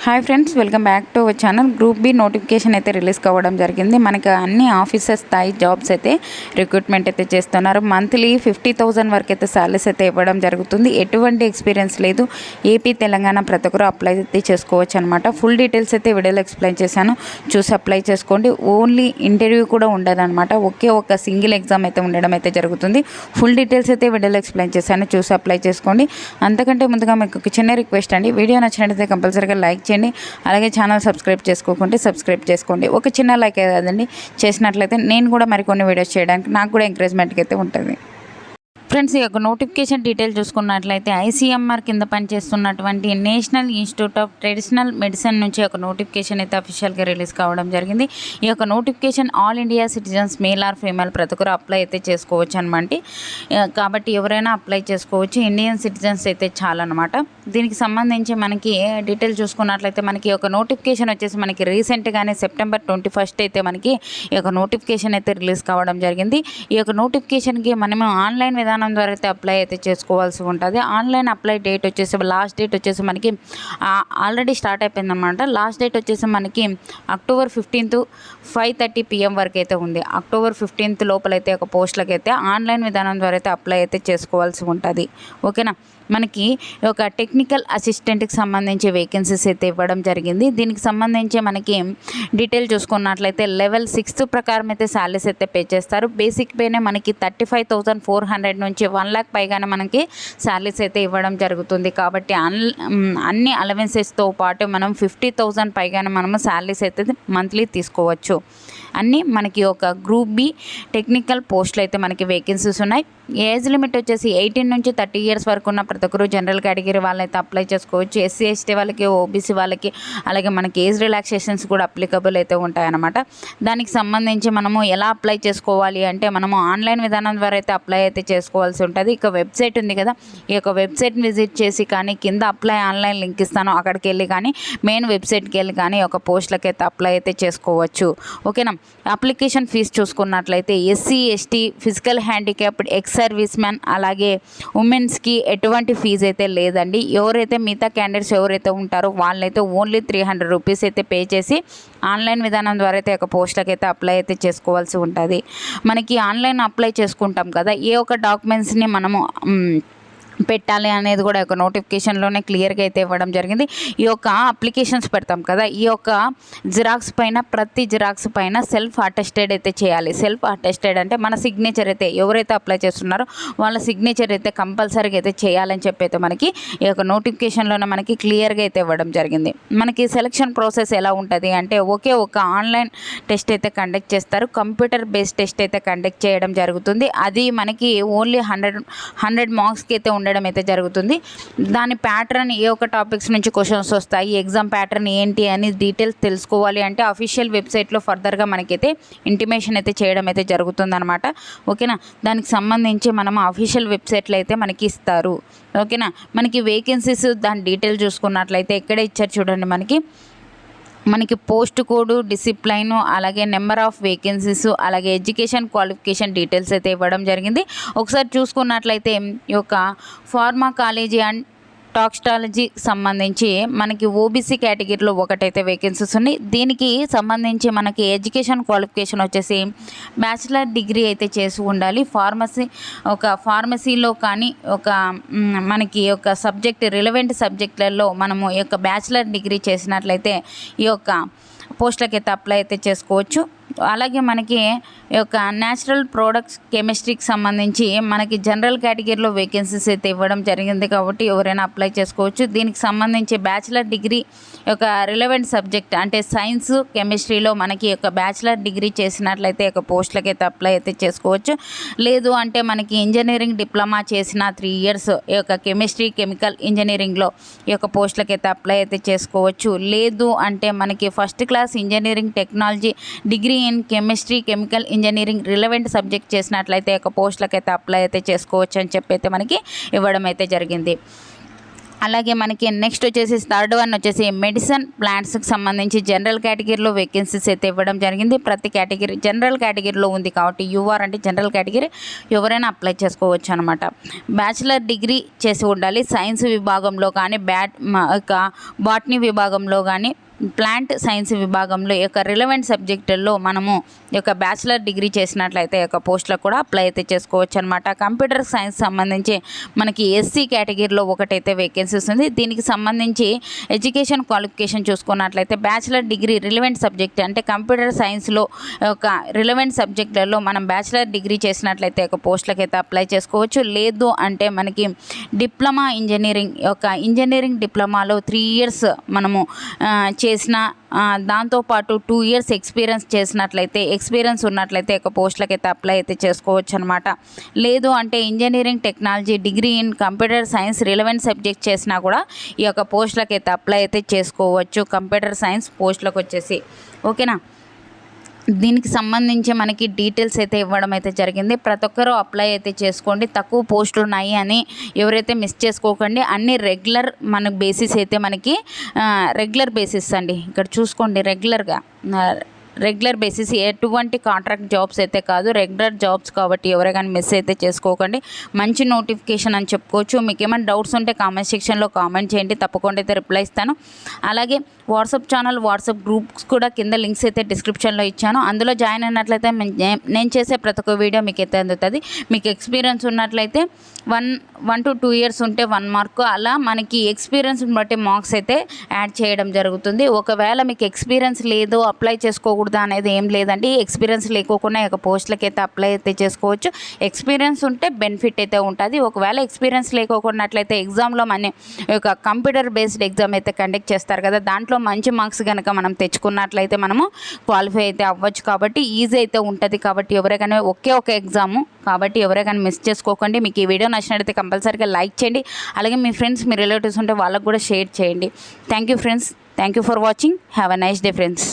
Hi friends, welcome back to our channel. Group B notification అయితే release కావడం జరిగింది. మనకి అన్ని ఆఫీసర్ స్థాయి జాబ్స్ అయితే రిక్రూట్మెంట్ అయితే చేస్తున్నారు. మంత్లీ 50,000 వరకు అయితే సాలరీస్ అయితే ఇవ్వడం జరుగుతుంది. ఎటువంటి ఎక్స్పీరియన్స్ లేదు. ఏపీ తెలంగాణ ప్రతి ఒక్కరు అప్లై అయితే చేసుకోవచ్చు అనమాట. ఫుల్ డీటెయిల్స్ అయితే వీడియోలో ఎక్స్ప్లెయిన్ చేశాను, చూసి అప్లై చేసుకోండి. ఓన్లీ ఇంటర్వ్యూ కూడా ఉండదన్నమాట. ఒకే ఒక సింగిల్ ఎగ్జామ్ అయితే ఉండడం అయితే జరుగుతుంది. ఫుల్ డీటెయిల్స్ అయితే వీడియోలో ఎక్స్ప్లెయిన్ చేశాను, చూసి అప్లై చేసుకోండి. అంతకంటే ముందుగా మీకు ఒక చిన్న రిక్వెస్ట్ అండి, వీడియో నచ్చినట్లయితే కంపల్సరీగా లైక్ చేయండి. అలాగే ఛానల్ సబ్స్క్రైబ్ చేసుకోకుంటే సబ్స్క్రైబ్ చేసుకోండి. ఒక చిన్న లైక్ కదండి చేసినట్లయితే నేను కూడా మరికొన్ని వీడియోస్ చేయడానికి నాకు కూడా ఎంకరేజ్మెంట్కి అయితే ఉంటుంది. ఫ్రెండ్స్, ఈ యొక్క నోటిఫికేషన్ డీటెయిల్ చూసుకున్నట్లయితే ఐసీఎంఆర్ కింద పనిచేస్తున్నటువంటి national institute of traditional medicine నుంచి ఒక నోటిఫికేషన్ అయితే అఫీషియల్గా రిలీజ్ కావడం జరిగింది. ఈ యొక్క notification all India citizens male or female ప్రతి ఒక్కరు అప్లై అయితే చేసుకోవచ్చు అనమాట. కాబట్టి ఎవరైనా అప్లై చేసుకోవచ్చు. ఇండియన్ సిటిజన్స్ అయితే చాలన్నమాట. దీనికి సంబంధించి మనకి డీటెయిల్ చూసుకున్నట్లయితే మనకి ఒక నోటిఫికేషన్ వచ్చేసి మనకి రీసెంట్గానే September 21 అయితే మనకి ఈ యొక్క నోటిఫికేషన్ అయితే రిలీజ్ కావడం జరిగింది. ఈ యొక్క నోటిఫికేషన్కి మనము ఆన్లైన్ విధానం ద్వారా అయితే అప్లై అయితే చేసుకోవాల్సి ఉంటుంది. ఆన్లైన్ అప్లై డేట్ వచ్చేసి లాస్ట్ డేట్ వచ్చేసి మనకి ఆల్రెడీ స్టార్ట్ అయిపోయిందన్నమాట. లాస్ట్ డేట్ వచ్చేసి మనకి October 15 5:30 PM వరకు అయితే ఉంది. October 15 లోపలైతే ఒక పోస్టులకి అయితే ఆన్లైన్ విధానం ద్వారా అయితే అప్లై అయితే చేసుకోవాల్సి ఉంటుంది. ఓకేనా. మనకి ఒక టెక్నికల్ అసిస్టెంట్కి సంబంధించి వేకెన్సీస్ అయితే ఇవ్వడం జరిగింది. దీనికి సంబంధించి మనకి డీటెయిల్ చూసుకున్నట్లయితే లెవెల్ 6 ప్రకారం అయితే శాలరీస్ అయితే పే చేస్తారు. బేసిక్ పేనే మనకి 35,400 నుంచి 1 lakh పైగానే మనకి శాలరీస్ అయితే ఇవ్వడం జరుగుతుంది. కాబట్టి అన్ని అలవెన్సెస్తో పాటు మనం 50,000 పైగానే మనము శాలరీస్ అయితే మంత్లీ తీసుకోవచ్చు. అన్నీ మనకి ఒక గ్రూప్ బి టెక్నికల్ పోస్టులు అయితే మనకి వేకెన్సీస్ ఉన్నాయి. ఏజ్ లిమిట్ వచ్చేసి 18 నుంచి 30 years వరకు ఉన్న ప్రతి ఒక్కరు జనరల్ కేటగిరీ వాళ్ళైతే అప్లై చేసుకోవచ్చు. ఎస్సీ ఎస్టీ వాళ్ళకి, ఓబీసీ వాళ్ళకి, అలాగే మనకి ఏజ్ రిలాక్సేషన్స్ కూడా అప్లికబుల్ అయితే ఉంటాయన్నమాట. దానికి సంబంధించి మనము ఎలా అప్లై చేసుకోవాలి అంటే మనము ఆన్లైన్ విధానం ద్వారా అయితే అప్లై అయితే చేసుకోవాల్సి ఉంటుంది. ఇక వెబ్సైట్ ఉంది కదా, ఈ యొక్క వెబ్సైట్ని విజిట్ చేసి కానీ కింద అప్లై ఆన్లైన్ లింక్ ఇస్తాను, అక్కడికి వెళ్ళి కానీ మెయిన్ వెబ్సైట్కి వెళ్ళి కానీ ఒక పోస్టులకి అయితే అప్లై అయితే చేసుకోవచ్చు. ఓకేనా. అప్లికేషన్ ఫీజు చూసుకున్నట్లయితే SC ST physical handicapped ex service man అలాగే ఉమెన్స్కి ఎటువంటి ఫీజు అయితే లేదండి. ఎవరైతే మిగతా క్యాండిడేట్స్ ఎవరైతే ఉంటారో వాళ్ళైతే ఓన్లీ 300 రూపీస్ అయితే పే చేసి ఆన్లైన్ విధానం ద్వారా అయితే ఒక పోస్టులకి అయితే అప్లై అయితే చేసుకోవాల్సి ఉంటుంది. మనకి ఆన్లైన్ అప్లై చేసుకుంటాం కదా, ఏ ఒక్క డాక్యుమెంట్స్ని మనము పెట్టాలి అనేది కూడా ఒక నోటిఫికేషన్లోనే క్లియర్గా అయితే ఇవ్వడం జరిగింది. ఈ యొక్క అప్లికేషన్స్ పెడతాం కదా, ఈ యొక్క జిరాక్స్ పైన ప్రతి జిరాక్స్ పైన సెల్ఫ్ అటెస్టెడ్ అయితే చేయాలి. సెల్ఫ్ అటెస్టెడ్ అంటే మన సిగ్నేచర్ అయితే ఎవరైతే అప్లై చేస్తున్నారో వాళ్ళ సిగ్నేచర్ అయితే కంపల్సరీగా అయితే చేయాలని చెప్పి అయితే మనకి ఈ యొక్క నోటిఫికేషన్లోనే మనకి క్లియర్గా అయితే ఇవ్వడం జరిగింది. మనకి సెలక్షన్ ప్రాసెస్ ఎలా ఉంటుంది అంటే ఒకే ఒక ఆన్లైన్ టెస్ట్ అయితే కండక్ట్ చేస్తారు. కంప్యూటర్ బేస్డ్ టెస్ట్ అయితే కండక్ట్ చేయడం జరుగుతుంది. అది మనకి ఓన్లీ 100 మార్క్స్కి అయితే ఉండడం అయితే జరుగుతుంది. దాని ప్యాటర్న్ ఏ ఒక్క టాపిక్స్ నుంచి క్వశ్చన్స్ వస్తాయి, ఎగ్జామ్ ప్యాటర్న్ ఏంటి అని డీటెయిల్స్ తెలుసుకోవాలి అంటే అఫీషియల్ వెబ్సైట్లో ఫర్దర్గా మనకైతే ఇంటిమేషన్ అయితే చేయడం అయితే జరుగుతుందన్నమాట. ఓకేనా. దానికి సంబంధించి మనం అఫీషియల్ వెబ్సైట్లో అయితే మనకి ఇస్తారు. ఓకేనా. మనకి వేకెన్సీస్ దాని డీటెయిల్ చూసుకున్నట్లయితే ఎక్కడ ఇచ్చారు చూడండి. మనకి పోస్ట్ కోడ్, డిసిప్లైన్, అలాగే నెంబర్ ఆఫ్ వేకెన్సీస్, అలాగే ఎడ్యుకేషన్ క్వాలిఫికేషన్ డీటెయిల్స్ అయితే ఇవ్వడం జరిగింది. ఒకసారి చూసుకున్నట్లయితే ఈ యొక్క ఫార్మా కాలేజీ అండ్ టాక్స్టాలజీకి సంబంధించి మనకి ఓబీసీ కేటగిరీలో ఒకటైతే వేకెన్సీస్ ఉన్నాయి. దీనికి సంబంధించి మనకి ఎడ్యుకేషన్ క్వాలిఫికేషన్ వచ్చేసి బ్యాచిలర్ డిగ్రీ అయితే చేసి ఉండాలి. ఫార్మసీలో కానీ మనకి ఒక సబ్జెక్ట్ రిలవెంట్ సబ్జెక్టులలో మనము ఈ యొక్క బ్యాచిలర్ డిగ్రీ చేసినట్లయితే ఈ యొక్క పోస్టులకి అయితే అప్లై అయితే చేసుకోవచ్చు. అలాగే మనకి ఈ యొక్క న్యాచురల్ ప్రోడక్ట్స్ కెమిస్ట్రీకి సంబంధించి మనకి జనరల్ కేటగిరీలో వేకెన్సీస్ అయితే ఇవ్వడం జరిగింది. కాబట్టి ఎవరైనా అప్లై చేసుకోవచ్చు. దీనికి సంబంధించి బ్యాచిలర్ డిగ్రీ యొక్క రిలవెంట్ సబ్జెక్ట్ అంటే సైన్స్, కెమిస్ట్రీలో మనకి యొక్క బ్యాచిలర్ డిగ్రీ చేసినట్లయితే ఒక పోస్టులకి అయితే అప్లై అయితే చేసుకోవచ్చు. లేదు అంటే మనకి ఇంజనీరింగ్ డిప్లొమా చేసిన 3 years ఈ యొక్క కెమిస్ట్రీ, కెమికల్ ఇంజనీరింగ్లో ఈ యొక్క పోస్టులకి అయితే అప్లై అయితే చేసుకోవచ్చు. లేదు అంటే మనకి first class engineering technology degree in chemistry, chemical engineering relevant subject చేసినట్లయితే ఒక పోస్టులకి అయితే అప్లై అయితే చేసుకోవచ్చు అని చెప్పి అయితే మనకి ఇవ్వడం అయితే జరిగింది. అలాగే మనకి నెక్స్ట్ వచ్చేసి థర్డ్ వన్ వచ్చేసి మెడిసిన్ ప్లాంట్స్కి సంబంధించి జనరల్ కేటగిరీలో వేకెన్సీస్ అయితే ఇవ్వడం జరిగింది. ప్రతి కేటగిరీ జనరల్ కేటగిరీలో ఉంది కాబట్టి యూఆర్ అంటే జనరల్ కేటగిరీ ఎవరైనా అప్లై చేసుకోవచ్చు అనమాట. బ్యాచిలర్ డిగ్రీ చేసి ఉండాలి. సైన్స్ విభాగంలో కానీ బాటనీ విభాగంలో కానీ ప్లాంట్ సైన్స్ విభాగంలో ఈ యొక్క రిలవెంట్ సబ్జెక్టుల్లో మనము ఈ యొక్క బ్యాచిలర్ డిగ్రీ చేసినట్లయితే ఈ యొక్క పోస్టులకు కూడా అప్లై అయితే చేసుకోవచ్చు అనమాట. కంప్యూటర్ సైన్స్ సంబంధించి మనకి ఎస్సీ కేటగిరీలో ఒకటైతే వేకెన్సీస్ ఉంది. దీనికి సంబంధించి ఎడ్యుకేషన్ క్వాలిఫికేషన్ చూసుకున్నట్లయితే బ్యాచిలర్ డిగ్రీ రిలవెంట్ సబ్జెక్ట్ అంటే కంప్యూటర్ సైన్స్లో ఒక రిలవెంట్ సబ్జెక్టులలో మనం బ్యాచిలర్ డిగ్రీ చేసినట్లయితే ఒక పోస్టులకు అయితే అప్లై చేసుకోవచ్చు. లేదు అంటే మనకి డిప్లొమా ఇంజనీరింగ్ డిప్లొమాలో 3 years మనము చేసిన దాంతోపాటు 2 years ఎక్స్పీరియన్స్ ఉన్నట్లయితే ఒక పోస్టులకు అయితే అప్లై అయితే చేసుకోవచ్చు అనమాట. లేదు అంటే engineering technology degree in computer science relevant subject చేసినా కూడా ఈ యొక్క పోస్టులకు అయితే అప్లై అయితే చేసుకోవచ్చు. కంప్యూటర్ సైన్స్ పోస్టులకు వచ్చేసి ఓకేనా. దీనికి సంబంధించి మనకి డీటెయిల్స్ అయితే ఇవ్వడం అయితే జరిగింది. ప్రతి ఒక్కరూ అప్లై అయితే చేసుకోండి. తక్కువ పోస్టులు ఉన్నాయి అని ఎవరైతే మిస్ చేసుకోకండి. అన్ని రెగ్యులర్ మన బేసిస్ అయితే మనకి రెగ్యులర్ బేసిస్ అండి. ఇక్కడ చూసుకోండి రెగ్యులర్ బేసిస్, ఎటువంటి కాంట్రాక్ట్ జాబ్స్ అయితే కాదు, రెగ్యులర్ జాబ్స్ కాబట్టి ఎవరైనా మిస్ అయితే చేసుకోకండి. మంచి నోటిఫికేషన్ అని చెప్పుకోవచ్చు. మీకు ఏమైనా డౌట్స్ ఉంటే కామెంట్ సెక్షన్లో కామెంట్ చేయండి, తప్పకుండా అయితే రిప్లై ఇస్తాను. అలాగే వాట్సాప్ ఛానల్, వాట్సాప్ గ్రూప్స్ కూడా కింద లింక్స్ అయితే డిస్క్రిప్షన్లో ఇచ్చాను. అందులో జాయిన్ అయినట్లయితే నేను చేసే ప్రతి ఒక్క వీడియో మీకు అయితే అందుతుంది. మీకు ఎక్స్పీరియన్స్ ఉన్నట్లయితే 1 to 2 years ఉంటే 1 mark, అలా మనకి ఎక్స్పీరియన్స్ బట్టి మార్క్స్ అయితే యాడ్ చేయడం జరుగుతుంది. ఒకవేళ మీకు ఎక్స్పీరియన్స్ లేదు అప్లై చేసుకోకూడదు అనేది ఏం లేదండి. ఎక్స్పీరియన్స్ లేకోకుండా ఒక పోస్టులకి అయితే అప్లై అయితే చేసుకోవచ్చు. ఎక్స్పీరియన్స్ ఉంటే బెనిఫిట్ అయితే ఉంటుంది. ఒకవేళ ఎక్స్పీరియన్స్ లేకోకున్నట్లయితే ఎగ్జామ్లో మన ఒక కంప్యూటర్ బేస్డ్ ఎగ్జామ్ అయితే కండక్ట్ చేస్తారు కదా, దాంట్లో మంచి మార్క్స్ కనుక మనం తెచ్చుకున్నట్లయితే మనము క్వాలిఫై అయితే అవ్వచ్చు. కాబట్టి ఈజీ అయితే ఉంటుంది. కాబట్టి ఎవరికైనా ఒకే ఒక ఎగ్జాము కాబట్టి ఎవరికైనా మిస్ చేసుకోకండి. మీకు ఈ వీడియో నచ్చినట్లయితే కంపల్సరీగా లైక్ చేయండి. అలాగే మీ ఫ్రెండ్స్, మీ రిలేటివ్స్ ఉంటే వాళ్ళకు కూడా షేర్ చేయండి. Thank you friends. Thank you for watching. Have a nice day friends.